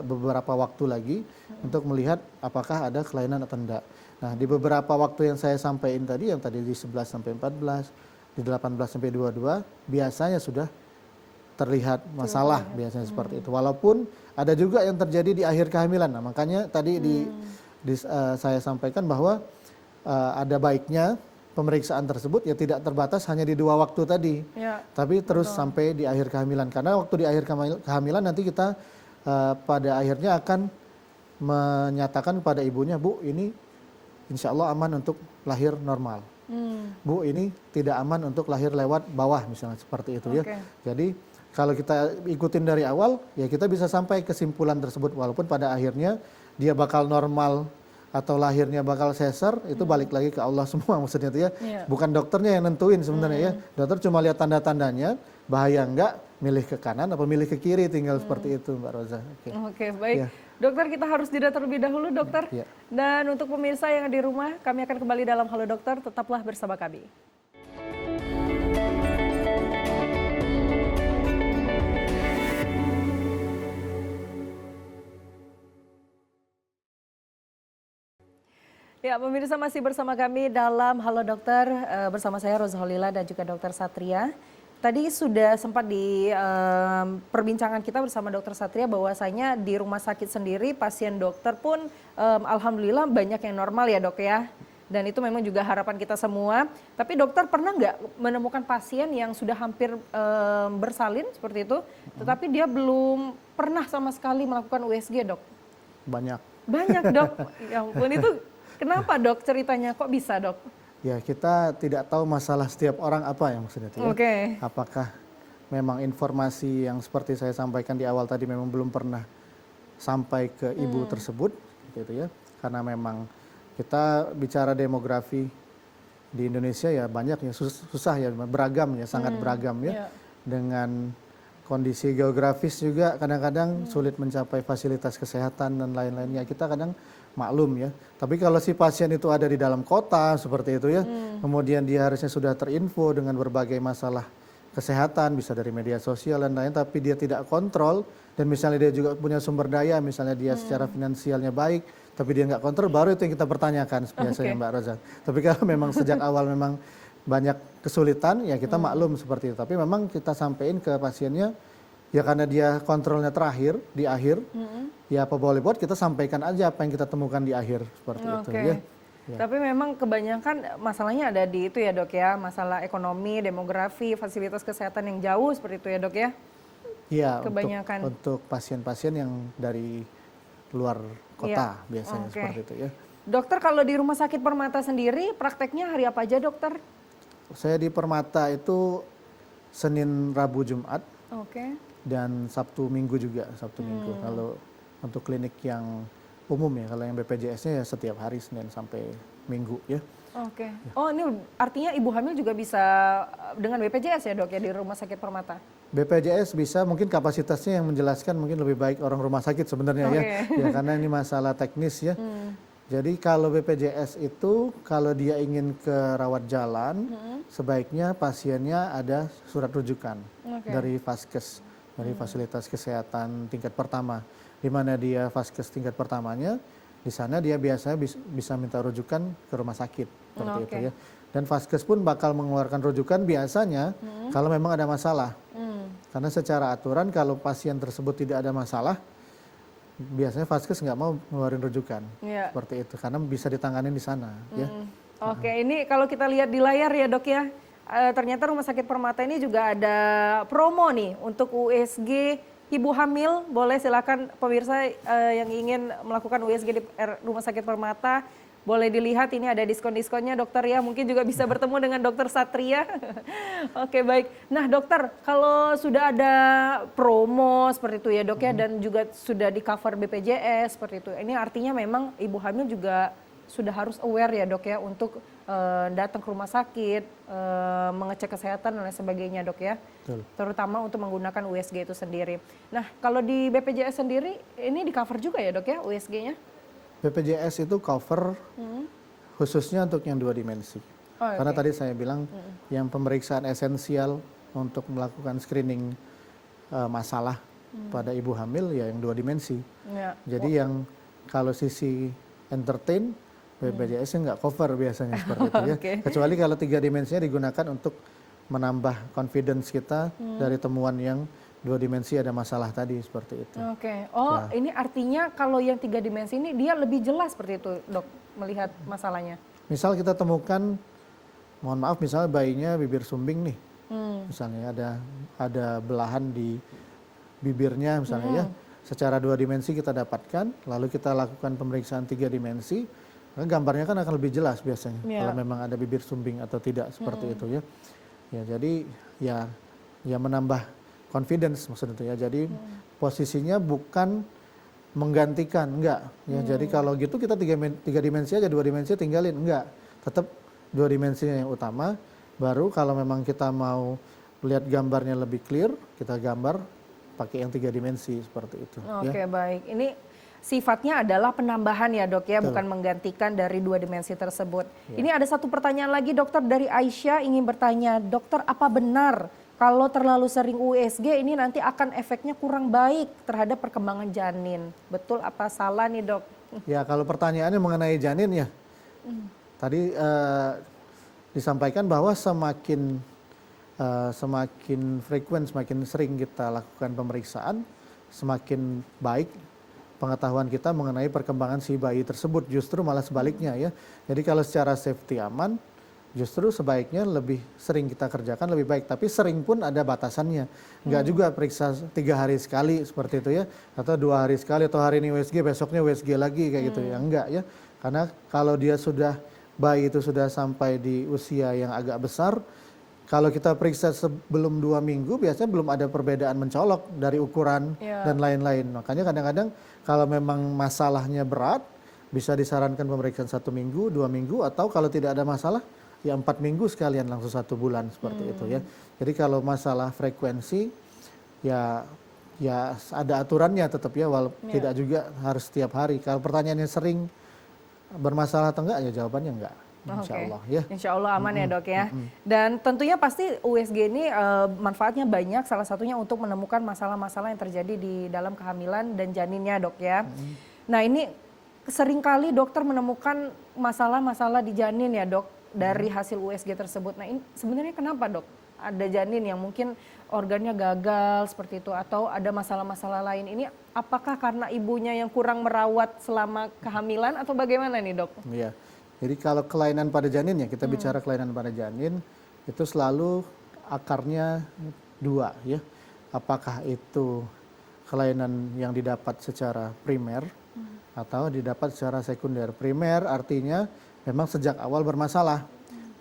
beberapa waktu lagi untuk melihat apakah ada kelainan atau enggak. Nah, di beberapa waktu yang saya sampaikan tadi, yang tadi di 11 sampai 14, di 18 sampai 22, biasanya sudah terlihat masalah, biasanya seperti itu. Walaupun ada juga yang terjadi di akhir kehamilan. Nah, makanya tadi saya sampaikan bahwa ada baiknya pemeriksaan tersebut ya tidak terbatas hanya di 2 waktu tadi, tapi terus sampai di akhir kehamilan. Karena waktu di akhir kehamilan nanti kita pada akhirnya akan menyatakan kepada ibunya, Bu, ini insya Allah aman untuk lahir normal. Bu, ini tidak aman untuk lahir lewat bawah misalnya seperti itu ya. Jadi kalau kita ikutin dari awal ya kita bisa sampai kesimpulan tersebut walaupun pada akhirnya dia bakal normal atau lahirnya bakal sesar itu balik lagi ke Allah semua maksudnya itu ya. Bukan dokternya yang nentuin sebenarnya ya. Dokter cuma lihat tanda-tandanya, bahaya enggak, milih ke kanan atau milih ke kiri, tinggal seperti itu Mbak Roza. Oke, baik. Dokter, kita harus jeda terlebih dahulu dokter. Dan untuk pemirsa yang di rumah, kami akan kembali dalam Halo Dokter, tetaplah bersama kami. Ya, pemirsa masih bersama kami dalam Halo Dokter bersama saya Roza Holila dan juga Dokter Satria. Tadi sudah sempat di perbincangan kita bersama Dokter Satria bahwasanya di rumah sakit sendiri pasien dokter pun alhamdulillah banyak yang normal ya dok ya. Dan itu memang juga harapan kita semua. Tapi dokter pernah nggak menemukan pasien yang sudah hampir bersalin seperti itu, tetapi dia belum pernah sama sekali melakukan USG dok? Banyak. Banyak dok. Ya ampun, itu kenapa dok ceritanya kok bisa dok? Ya kita tidak tahu masalah setiap orang apa ya maksudnya itu ya. Apakah memang informasi yang seperti saya sampaikan di awal tadi memang belum pernah sampai ke ibu tersebut gitu ya. Karena memang kita bicara demografi di Indonesia ya banyak ya susah ya, beragam ya, sangat beragam ya. Dengan kondisi geografis juga kadang-kadang sulit mencapai fasilitas kesehatan dan lain-lainnya. Kita kadang maklum ya. Tapi kalau si pasien itu ada di dalam kota seperti itu ya, kemudian dia harusnya sudah terinfo dengan berbagai masalah kesehatan, bisa dari media sosial dan lain, tapi dia tidak kontrol dan misalnya dia juga punya sumber daya, misalnya dia secara finansialnya baik, tapi dia nggak kontrol, baru itu yang kita pertanyakan biasanya Mbak Roza. Tapi kalau memang sejak awal memang banyak kesulitan, ya kita maklum seperti itu. Tapi memang kita sampaikan ke pasiennya, ya karena dia kontrolnya terakhir, di akhir, ya apa boleh buat kita sampaikan aja apa yang kita temukan di akhir, seperti itu ya. Tapi memang kebanyakan masalahnya ada di itu ya dok ya, masalah ekonomi, demografi, fasilitas kesehatan yang jauh seperti itu ya dok ya? Iya, kebanyakan. Untuk pasien-pasien yang dari luar kota biasanya seperti itu ya. Dokter, kalau di Rumah Sakit Permata sendiri prakteknya hari apa aja dokter? Saya di Permata itu Senin, Rabu, Jumat, Oke. dan Sabtu Minggu juga, Sabtu Minggu. Kalau untuk klinik yang umum ya, kalau yang BPJS-nya ya setiap hari Senin sampai Minggu ya. Oke. Oh, ini artinya ibu hamil juga bisa dengan BPJS ya, Dok, ya, di Rumah Sakit Permata? BPJS bisa, mungkin kapasitasnya yang menjelaskan mungkin lebih baik orang rumah sakit sebenarnya ya. Ya karena ini masalah teknis ya. Jadi kalau BPJS itu kalau dia ingin ke rawat jalan, sebaiknya pasiennya ada surat rujukan dari Vaskes, dari fasilitas kesehatan tingkat pertama. Di mana dia Vaskes tingkat pertamanya, di sana dia biasanya bisa minta rujukan ke rumah sakit seperti itu ya. Dan Vaskes pun bakal mengeluarkan rujukan biasanya kalau memang ada masalah. Karena secara aturan kalau pasien tersebut tidak ada masalah, biasanya Vaskes nggak mau ngeluarin rujukan seperti itu, karena bisa ditangani di sana. Ya. Oke, ini kalau kita lihat di layar ya, Dok ya, ternyata Rumah Sakit Permata ini juga ada promo nih untuk USG ibu hamil. Boleh silakan pemirsa yang ingin melakukan USG di Rumah Sakit Permata, boleh dilihat ini ada diskon-diskonnya, dokter ya. Mungkin juga bisa bertemu dengan dokter Satria. Oke, baik. Nah, dokter, kalau sudah ada promo seperti itu ya, Dok ya, dan juga sudah di cover BPJS seperti itu. Ini artinya memang ibu hamil juga sudah harus aware ya, Dok ya, untuk datang ke rumah sakit, mengecek kesehatan dan lain sebagainya, Dok ya. Betul. Terutama untuk menggunakan USG itu sendiri. Nah, kalau di BPJS sendiri ini di cover juga ya, Dok ya, USG-nya? BPJS itu cover khususnya untuk yang 2 dimensi. Karena tadi saya bilang yang pemeriksaan esensial untuk melakukan screening masalah pada ibu hamil ya yang 2 dimensi. Jadi yang kalau sisi entertain BPJS-nya nggak cover biasanya seperti itu ya. Kecuali kalau 3 dimensinya digunakan untuk menambah confidence kita dari temuan yang 2 dimensi ada masalah tadi seperti itu. Oke. Oh, ini artinya kalau yang 3 dimensi ini dia lebih jelas seperti itu, Dok, melihat masalahnya. Misal kita temukan, mohon maaf, misalnya bayinya bibir sumbing nih, misalnya ada belahan di bibirnya misalnya ya, secara 2 dimensi kita dapatkan, lalu kita lakukan pemeriksaan 3 dimensi, gambarnya kan akan lebih jelas biasanya kalau memang ada bibir sumbing atau tidak seperti itu ya. Ya jadi ya menambah confidence maksud itu ya. Jadi posisinya bukan menggantikan, enggak. Ya, jadi kalau gitu kita 3 dimensi aja, 2 dimensi tinggalin, enggak. Tetap 2 dimensinya yang utama. Baru kalau memang kita mau lihat gambarnya lebih clear, kita gambar pakai yang 3 dimensi seperti itu. Oke, baik. Ini sifatnya adalah penambahan ya, Dok ya, bukan menggantikan dari 2 dimensi tersebut. Ini ada satu pertanyaan lagi, dokter, dari Aisyah ingin bertanya, dokter, apa benar kalau terlalu sering USG ini nanti akan efeknya kurang baik terhadap perkembangan janin? Betul apa salah nih, Dok? Ya, kalau pertanyaannya mengenai janin ya, tadi disampaikan bahwa semakin semakin sering kita lakukan pemeriksaan, semakin baik pengetahuan kita mengenai perkembangan si bayi tersebut. Justru malah sebaliknya ya. Jadi kalau secara safety aman, justru sebaiknya lebih sering kita kerjakan lebih baik. Tapi sering pun ada batasannya. Enggak juga periksa 3 hari sekali seperti itu ya. Atau 2 hari sekali, atau hari ini USG, besoknya USG lagi kayak gitu ya. Enggak ya. Karena kalau dia sudah, bayi itu sudah sampai di usia yang agak besar, kalau kita periksa sebelum 2 minggu biasanya belum ada perbedaan mencolok dari ukuran dan lain-lain. Makanya kadang-kadang kalau memang masalahnya berat, bisa disarankan pemeriksaan 1 minggu, 2 minggu, atau kalau tidak ada masalah, ya 4 minggu sekalian langsung 1 bulan seperti itu ya. Jadi kalau masalah frekuensi ya ada aturannya tetap ya, walaupun tidak juga harus setiap hari. Kalau pertanyaannya sering bermasalah atau enggak, ya jawabannya enggak. Insya Allah ya. Insya Allah aman ya, Dok ya. Dan tentunya pasti USG ini manfaatnya banyak, salah satunya untuk menemukan masalah-masalah yang terjadi di dalam kehamilan dan janinnya, Dok ya. Nah, ini seringkali dokter menemukan masalah-masalah di janin ya, Dok, dari hasil USG tersebut. Nah, ini sebenarnya kenapa, Dok? Ada janin yang mungkin organnya gagal seperti itu, atau ada masalah-masalah lain. Ini apakah karena ibunya yang kurang merawat selama kehamilan atau bagaimana nih, Dok? Iya. Jadi kalau kelainan pada janin ya, kita bicara kelainan pada janin, itu selalu akarnya 2 ya. Apakah itu kelainan yang didapat secara primer atau didapat secara sekunder. Primer artinya memang sejak awal bermasalah.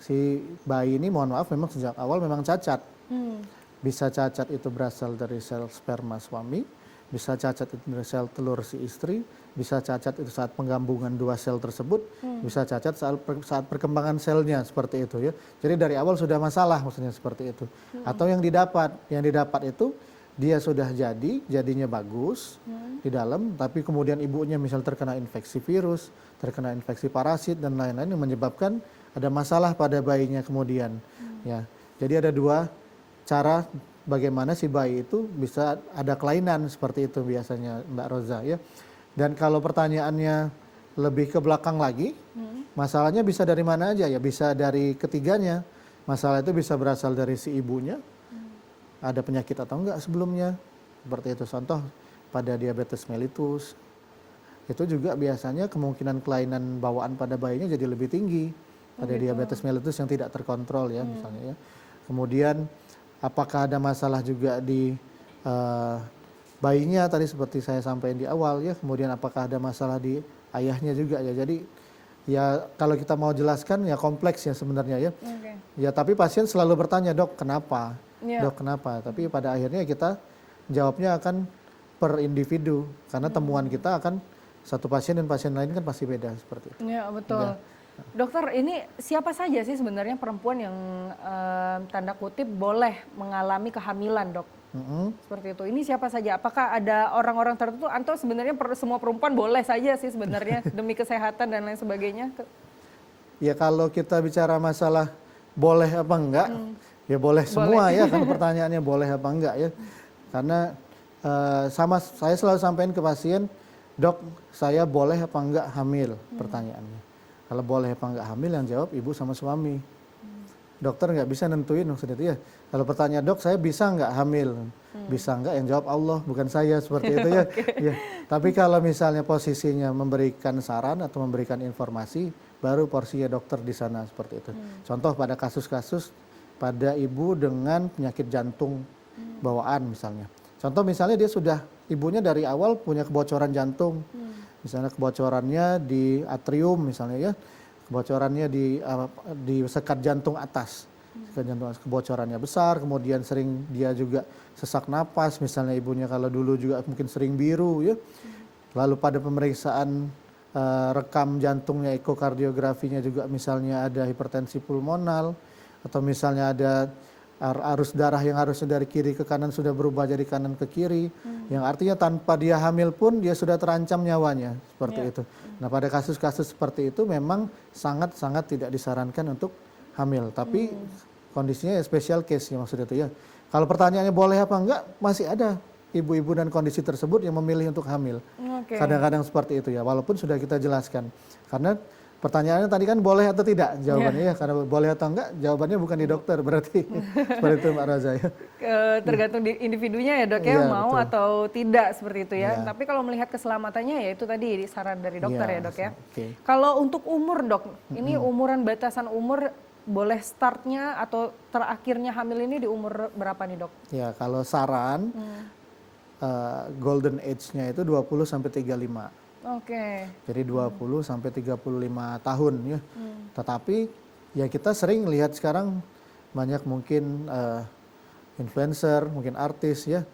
si bayi ini mohon maaf memang sejak awal memang cacat. Hmm. Bisa cacat itu berasal dari sel sperma suami, bisa cacat itu dari sel telur si istri, bisa cacat itu saat penggabungan dua sel tersebut, bisa cacat saat perkembangan selnya seperti itu ya. Jadi dari awal sudah masalah maksudnya seperti itu. Atau yang didapat itu dia sudah jadinya bagus di dalam, tapi kemudian ibunya misal terkena infeksi virus, terkena infeksi parasit dan lain-lain yang menyebabkan ada masalah pada bayinya kemudian. Ya, jadi ada dua cara bagaimana si bayi itu bisa ada kelainan seperti itu biasanya Mbak Roza ya. Dan kalau pertanyaannya lebih ke belakang lagi, masalahnya bisa dari mana aja ya? Bisa dari ketiganya. Masalah itu bisa berasal dari si ibunya. Ada penyakit atau enggak sebelumnya. Seperti itu contoh pada diabetes mellitus. Itu juga biasanya kemungkinan kelainan bawaan pada bayinya jadi lebih tinggi. Pada diabetes mellitus yang tidak terkontrol ya misalnya ya. Kemudian apakah ada masalah juga di bayinya tadi seperti saya sampaikan di awal ya. Kemudian apakah ada masalah di ayahnya juga ya. Jadi ya kalau kita mau jelaskan ya kompleks ya sebenarnya ya. Ya tapi pasien selalu bertanya, "Dok, kenapa?" Dok, kenapa? Tapi pada akhirnya kita jawabnya akan per individu karena temuan kita akan satu pasien dan pasien lain kan pasti beda seperti itu. Ya, betul. Ya. Dokter, ini siapa saja sih sebenarnya perempuan yang tanda kutip boleh mengalami kehamilan, Dok? Seperti itu. Ini siapa saja? Apakah ada orang-orang tertentu atau sebenarnya semua perempuan boleh saja sih sebenarnya demi kesehatan dan lain sebagainya? Ya kalau kita bicara masalah boleh apa enggak, ya boleh semua ya kan pertanyaannya boleh apa enggak ya. Karena sama saya selalu sampaikan ke pasien, "Dok, saya boleh apa enggak hamil?" Pertanyaannya. Kalau boleh apa enggak hamil yang jawab ibu sama suami. Dokter nggak bisa nentuin maksudnya itu ya. Kalau pertanyaan, "Dok, saya bisa nggak hamil?" Bisa nggak yang jawab Allah, bukan saya seperti itu ya. Ya. Tapi kalau misalnya posisinya memberikan saran atau memberikan informasi, baru porsinya dokter di sana seperti itu. Contoh pada kasus-kasus pada ibu dengan penyakit jantung bawaan misalnya. Contoh misalnya dia sudah ibunya dari awal punya kebocoran jantung. Misalnya kebocorannya di atrium misalnya ya. Kebocorannya di sekat jantung atas. Sekat jantung atas kebocorannya besar, kemudian sering dia juga sesak napas misalnya ibunya kalau dulu juga mungkin sering biru ya. Lalu pada pemeriksaan rekam jantungnya, ekokardiografinya juga misalnya ada hipertensi pulmonal atau misalnya ada arus darah yang harusnya dari kiri ke kanan sudah berubah jadi kanan ke kiri, yang artinya tanpa dia hamil pun dia sudah terancam nyawanya seperti itu. Nah pada kasus-kasus seperti itu memang sangat-sangat tidak disarankan untuk hamil, tapi kondisinya ya special case ya maksudnya itu ya. Kalau pertanyaannya boleh apa enggak, masih ada ibu-ibu dan kondisi tersebut yang memilih untuk hamil. Kadang-kadang seperti itu ya, walaupun sudah kita jelaskan. Karena pertanyaannya tadi kan boleh atau tidak jawabannya ya, karena boleh atau enggak jawabannya bukan di dokter berarti. Seperti itu Mbak Roza ya. Tergantung di individunya ya Dok ya, mau betul. Atau tidak seperti itu ya. Tapi kalau melihat keselamatannya ya itu tadi saran dari dokter ya Dok ya. Kalau untuk umur Dok, ini umuran batasan umur boleh startnya atau terakhirnya hamil ini di umur berapa nih Dok? Ya kalau saran golden age-nya itu 20 sampai 35. Jadi 20 sampai 35 tahun ya. Tetapi ya kita sering lihat sekarang banyak mungkin influencer, mungkin artis ya.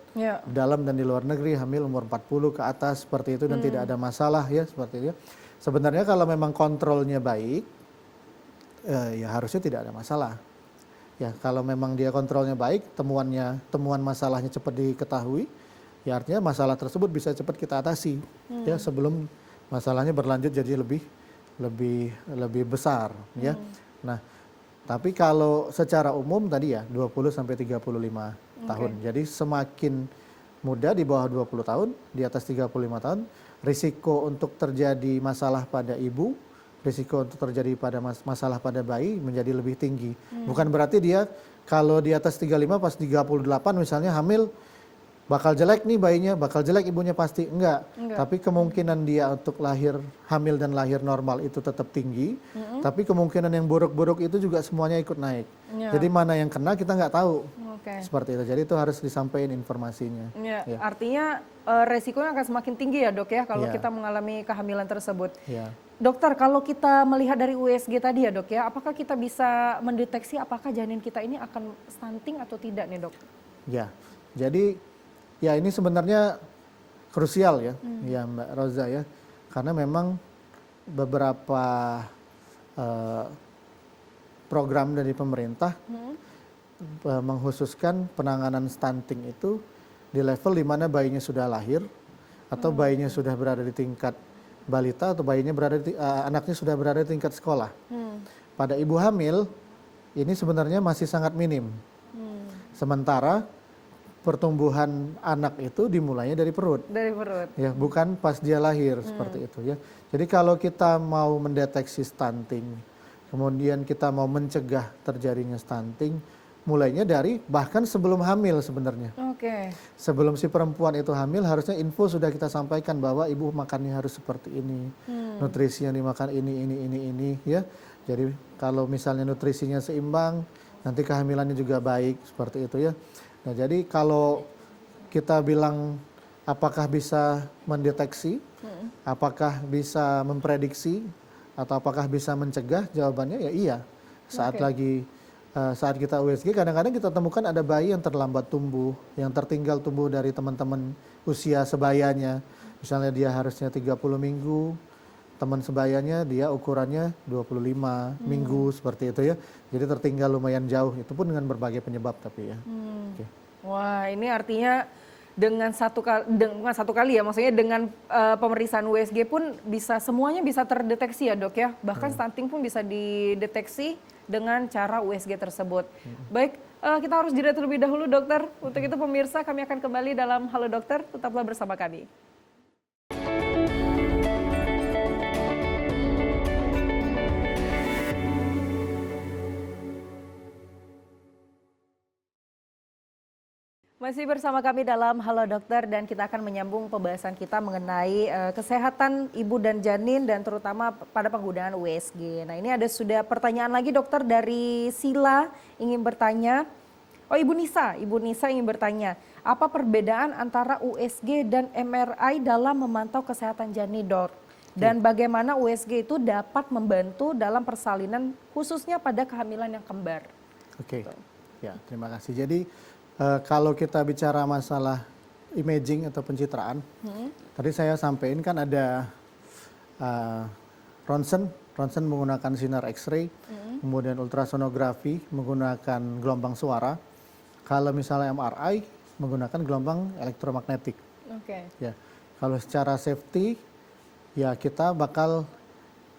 Dalam dan di luar negeri hamil umur 40 ke atas seperti itu dan tidak ada masalah ya seperti itu. Sebenarnya kalau memang kontrolnya baik ya harusnya tidak ada masalah. Ya kalau memang dia kontrolnya baik, temuan masalahnya cepat diketahui, ya artinya masalah tersebut bisa cepat kita atasi ya sebelum masalahnya berlanjut jadi lebih besar ya. Nah, tapi kalau secara umum tadi ya 20 sampai 35 tahun. Jadi semakin muda di bawah 20 tahun, di atas 35 tahun, risiko untuk terjadi masalah pada ibu, risiko untuk terjadi pada masalah pada bayi menjadi lebih tinggi. Bukan berarti dia kalau di atas 35 pas 38 misalnya hamil bakal jelek nih bayinya, bakal jelek ibunya pasti enggak. Tapi kemungkinan dia untuk hamil dan lahir normal itu tetap tinggi. Tapi kemungkinan yang buruk-buruk itu juga semuanya ikut naik. Jadi mana yang kena kita nggak tahu. Seperti itu. Jadi itu harus disampaikan informasinya. Artinya resikonya akan semakin tinggi ya Dok ya kalau kita mengalami kehamilan tersebut. Dokter, kalau kita melihat dari USG tadi ya dok ya, apakah kita bisa mendeteksi apakah janin kita ini akan stunting atau tidak nih dok? Ya, jadi ya ini sebenarnya krusial ya, ya Mbak Roza ya, karena memang beberapa eh, program dari pemerintah mengkhususkan penanganan stunting itu di level di mana bayinya sudah lahir atau bayinya sudah berada di tingkat balita atau bayinya berada anaknya sudah berada di tingkat sekolah. Pada ibu hamil ini sebenarnya masih sangat minim. Sementara pertumbuhan anak itu dimulainya dari perut. Dari perut. Ya, bukan pas dia lahir seperti itu ya. Jadi kalau kita mau mendeteksi stunting, kemudian kita mau mencegah terjadinya stunting, mulainya dari bahkan sebelum hamil sebenarnya. Oke. Sebelum si perempuan itu hamil harusnya info sudah kita sampaikan bahwa ibu makannya harus seperti ini, nutrisi yang dimakan ini ya. Jadi kalau misalnya nutrisinya seimbang, nanti kehamilannya juga baik seperti itu ya. Nah jadi kalau kita bilang apakah bisa mendeteksi, apakah bisa memprediksi, atau apakah bisa mencegah, jawabannya ya iya. Saat kita USG kadang-kadang kita temukan ada bayi yang terlambat tumbuh, yang tertinggal tumbuh dari teman-teman usia sebayanya. Misalnya dia harusnya 30 minggu, teman sebayanya dia ukurannya 25 minggu seperti itu ya. Jadi tertinggal lumayan jauh, itu pun dengan berbagai penyebab tapi ya. Oke. Wah ini artinya dengan satu kali ya, maksudnya dengan pemeriksaan USG pun semuanya bisa terdeteksi ya dok ya. Bahkan stunting pun bisa dideteksi dengan cara USG tersebut. Baik, kita harus jeda terlebih dahulu dokter. Untuk itu pemirsa kami akan kembali dalam Halo Dokter, tetaplah bersama kami. Masih bersama kami dalam Halo Dokter dan kita akan menyambung pembahasan kita mengenai kesehatan ibu dan janin dan terutama pada penggunaan USG. Nah ini sudah pertanyaan lagi dokter dari Sila ingin bertanya. Oh Ibu Nisa ingin bertanya. Apa perbedaan antara USG dan MRI dalam memantau kesehatan janin dok? Dan bagaimana USG itu dapat membantu dalam persalinan khususnya pada kehamilan yang kembar? Oke, ya terima kasih. Jadi kalau kita bicara masalah imaging atau pencitraan, tadi saya sampaikan kan ada ronsen menggunakan sinar X-ray, kemudian ultrasonografi menggunakan gelombang suara. Kalau misalnya MRI menggunakan gelombang elektromagnetik. Oke. Ya, kalau secara safety, ya kita bakal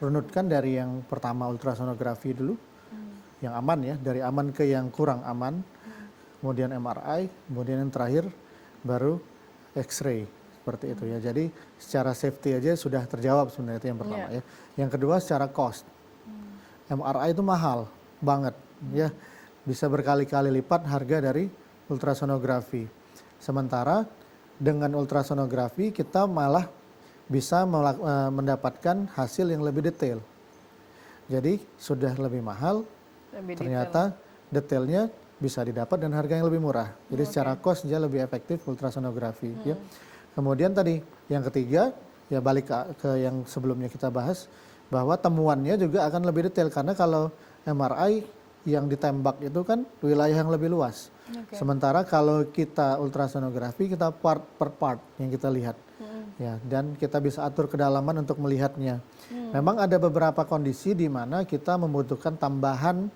runutkan dari yang pertama ultrasonografi dulu, yang aman ya, dari aman ke yang kurang aman. Kemudian MRI, kemudian yang terakhir baru X-ray seperti itu ya. Jadi secara safety aja sudah terjawab sebenarnya itu yang pertama ya. Yang kedua secara cost, MRI itu mahal banget ya, bisa berkali-kali lipat harga dari ultrasonografi. Sementara dengan ultrasonografi kita malah bisa mendapatkan hasil yang lebih detail. Jadi sudah lebih mahal, ternyata detailnya bisa didapat dan harga yang lebih murah. Jadi secara cost dia lebih efektif ultrasonografi. Ya. Kemudian tadi yang ketiga, ya balik ke yang sebelumnya kita bahas, bahwa temuannya juga akan lebih detail. Karena kalau MRI yang ditembak itu kan wilayah yang lebih luas. Sementara kalau kita ultrasonografi, kita part per part yang kita lihat. Ya, dan kita bisa atur kedalaman untuk melihatnya. Memang ada beberapa kondisi di mana kita membutuhkan tambahan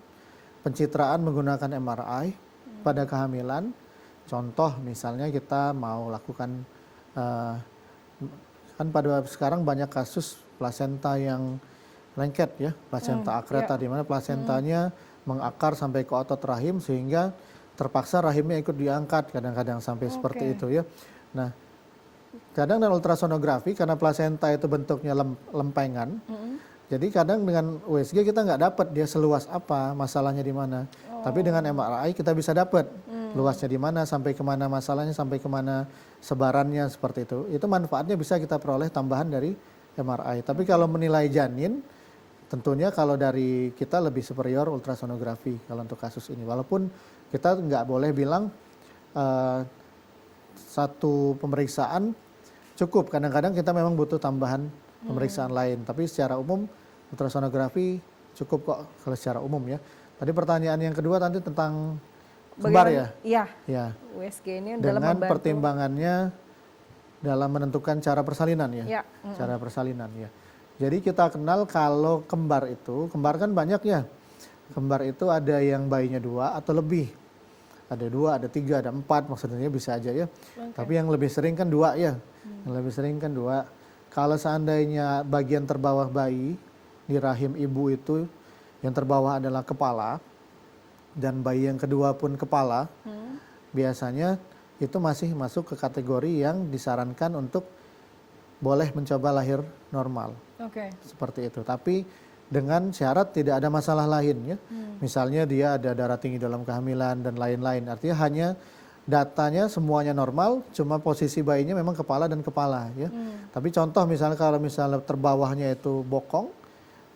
pencitraan menggunakan MRI pada kehamilan. Contoh misalnya kita mau lakukan, kan pada sekarang banyak kasus plasenta yang lengket ya, plasenta akrata di mana plasentanya mengakar sampai ke otot rahim sehingga terpaksa rahimnya ikut diangkat kadang-kadang sampai seperti itu ya. Nah, kadang dengan ultrasonografi karena plasenta itu bentuknya lempengan, jadi kadang dengan USG kita nggak dapat dia seluas apa, masalahnya di mana. Tapi dengan MRI kita bisa dapat luasnya di mana, sampai kemana masalahnya, sampai kemana sebarannya seperti itu. Itu manfaatnya bisa kita peroleh tambahan dari MRI. Tapi kalau menilai janin, tentunya kalau dari kita lebih superior ultrasonografi kalau untuk kasus ini. Walaupun kita nggak boleh bilang satu pemeriksaan cukup. Kadang-kadang kita memang butuh tambahan pemeriksaan lain. Tapi secara umum ultrasonografi cukup kok kalau secara umum ya. Tadi pertanyaan yang kedua tadi tentang kembar ya? Iya, Ya. USG ini dalam Dengan membantu. pertimbangannya dalam menentukan cara persalinan ya? Ya. Cara persalinan ya. Jadi kita kenal kalau kembar itu, kembar kan banyak ya. Kembar itu ada yang bayinya 2 atau lebih. Ada 2, ada 3, ada 4 maksudnya bisa aja ya. Tapi yang lebih sering kan 2 ya. Yang lebih sering kan 2. Kalau seandainya bagian terbawah bayi di rahim ibu itu yang terbawah adalah kepala dan bayi yang kedua pun kepala, biasanya itu masih masuk ke kategori yang disarankan untuk boleh mencoba lahir normal. Oke. Seperti itu. Tapi dengan syarat tidak ada masalah lain ya. Misalnya dia ada darah tinggi dalam kehamilan dan lain-lain. Artinya hanya datanya semuanya normal, cuma posisi bayinya memang kepala dan kepala ya. Tapi contoh misalnya kalau misalnya terbawahnya itu bokong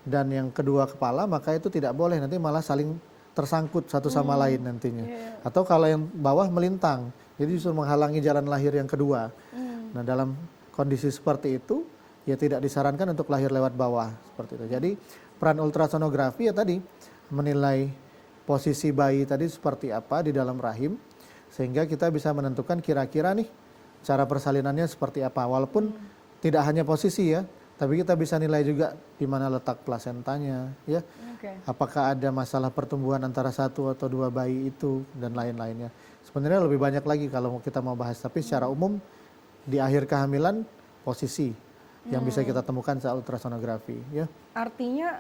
dan yang kedua kepala, maka itu tidak boleh, nanti malah saling tersangkut satu sama lain nantinya. Atau kalau yang bawah melintang, jadi justru menghalangi jalan lahir yang kedua. Nah dalam kondisi seperti itu ya tidak disarankan untuk lahir lewat bawah seperti itu. Jadi peran ultrasonografi ya tadi menilai posisi bayi tadi seperti apa di dalam rahim, sehingga kita bisa menentukan kira-kira nih cara persalinannya seperti apa. Walaupun tidak hanya posisi ya, tapi kita bisa nilai juga di mana letak plasentanya ya. Apakah ada masalah pertumbuhan antara 1 atau 2 bayi itu dan lain-lainnya. Sebenarnya lebih banyak lagi kalau kita mau bahas, tapi secara umum di akhir kehamilan posisi yang bisa kita temukan saat ultrasonografi ya. Artinya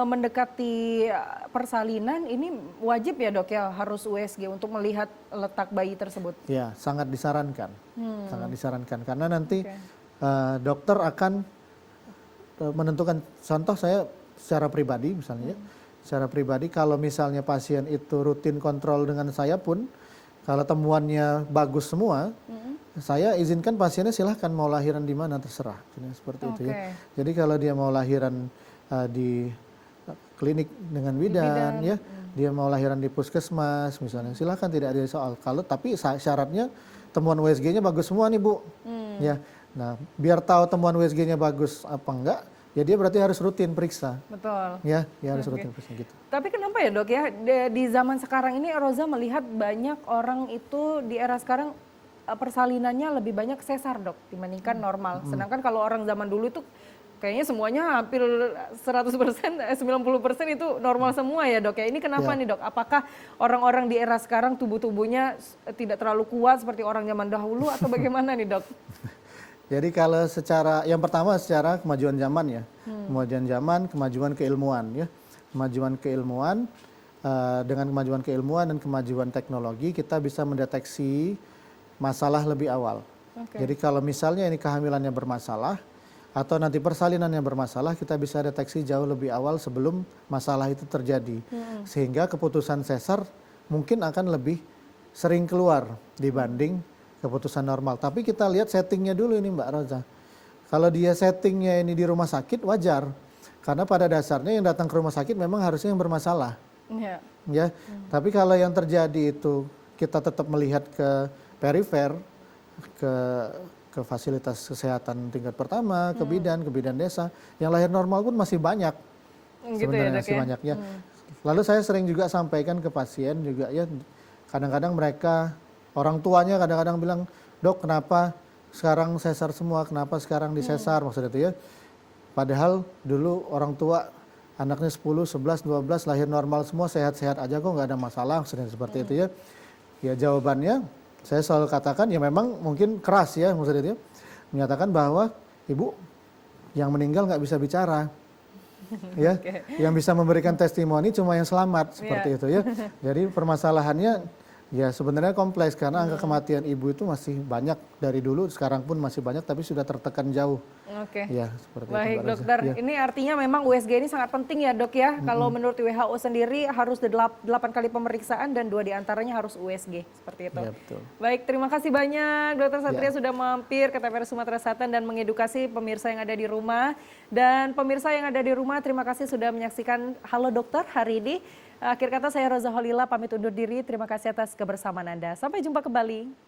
mendekati persalinan ini wajib ya dok ya, harus USG untuk melihat letak bayi tersebut? Ya, sangat disarankan. Sangat disarankan karena nanti dokter akan menentukan, contoh saya secara pribadi misalnya, secara pribadi kalau misalnya pasien itu rutin kontrol dengan saya pun, kalau temuannya bagus semua, saya izinkan pasiennya silahkan mau lahiran di mana terserah, seperti itu ya. Jadi kalau dia mau lahiran di klinik dengan bidan, ya, dia mau lahiran di puskesmas misalnya, silahkan, tidak ada soal. Kalau tapi syaratnya temuan USG-nya bagus semua nih Bu, ya. Nah biar tahu temuan USG-nya bagus apa enggak, ya dia berarti harus rutin periksa. Betul. Ya, dia harus rutin periksa gitu. Tapi kenapa ya dok ya, di zaman sekarang ini Roza melihat banyak orang itu di era sekarang persalinannya lebih banyak sesar dok dibandingkan normal. Sedangkan kalau orang zaman dulu itu kayaknya semuanya hampir 100%, 90% itu normal semua ya dok ya. Ini kenapa nih dok? Apakah orang-orang di era sekarang tubuh-tubuhnya tidak terlalu kuat seperti orang zaman dahulu atau bagaimana nih dok? Jadi kalau secara, yang pertama secara kemajuan zaman ya. Kemajuan zaman, kemajuan keilmuan ya. Kemajuan keilmuan, dengan kemajuan keilmuan dan kemajuan teknologi kita bisa mendeteksi masalah lebih awal. Jadi kalau misalnya ini kehamilannya bermasalah atau nanti persalinannya bermasalah, kita bisa deteksi jauh lebih awal sebelum masalah itu terjadi. Sehingga keputusan sesar mungkin akan lebih sering keluar dibanding keputusan normal. Tapi kita lihat settingnya dulu ini Mbak Roza. Kalau dia settingnya ini di rumah sakit wajar. Karena pada dasarnya yang datang ke rumah sakit memang harusnya yang bermasalah. Ya. Tapi kalau yang terjadi itu kita tetap melihat ke perifer, ke fasilitas kesehatan tingkat pertama, ke bidan desa, yang lahir normal pun masih banyak. Gitu sebenarnya ya, dok, masih ya? banyak ya. Lalu saya sering juga sampaikan ke pasien juga ya, kadang-kadang mereka, orang tuanya kadang-kadang bilang, dok kenapa sekarang sesar semua, kenapa sekarang disesar, maksudnya itu ya. Padahal dulu orang tua anaknya 10, 11, 12 lahir normal semua, sehat-sehat aja kok, nggak ada masalah, maksudnya seperti itu ya. Ya jawabannya saya selalu katakan ya memang mungkin keras ya maksudnya itu ya, menyatakan bahwa ibu yang meninggal nggak bisa bicara. Ya, yang bisa memberikan testimoni cuma yang selamat seperti itu ya. Jadi permasalahannya ya sebenarnya kompleks karena angka kematian ibu itu masih banyak dari dulu, sekarang pun masih banyak tapi sudah tertekan jauh. Ya, seperti Baik itu, dokter, ya. ini artinya memang USG ini sangat penting ya dok ya. Kalau menurut WHO sendiri harus 8 kali pemeriksaan dan 2 diantaranya harus USG, seperti itu. Ya, betul. Baik, terima kasih banyak dokter Satria sudah mampir ke TVRI Sumatera Selatan dan mengedukasi pemirsa yang ada di rumah. Dan pemirsa yang ada di rumah, terima kasih sudah menyaksikan Halo Dokter hari ini. Akhir kata saya Roza Holila pamit undur diri, terima kasih atas kebersamaan Anda. Sampai jumpa kembali.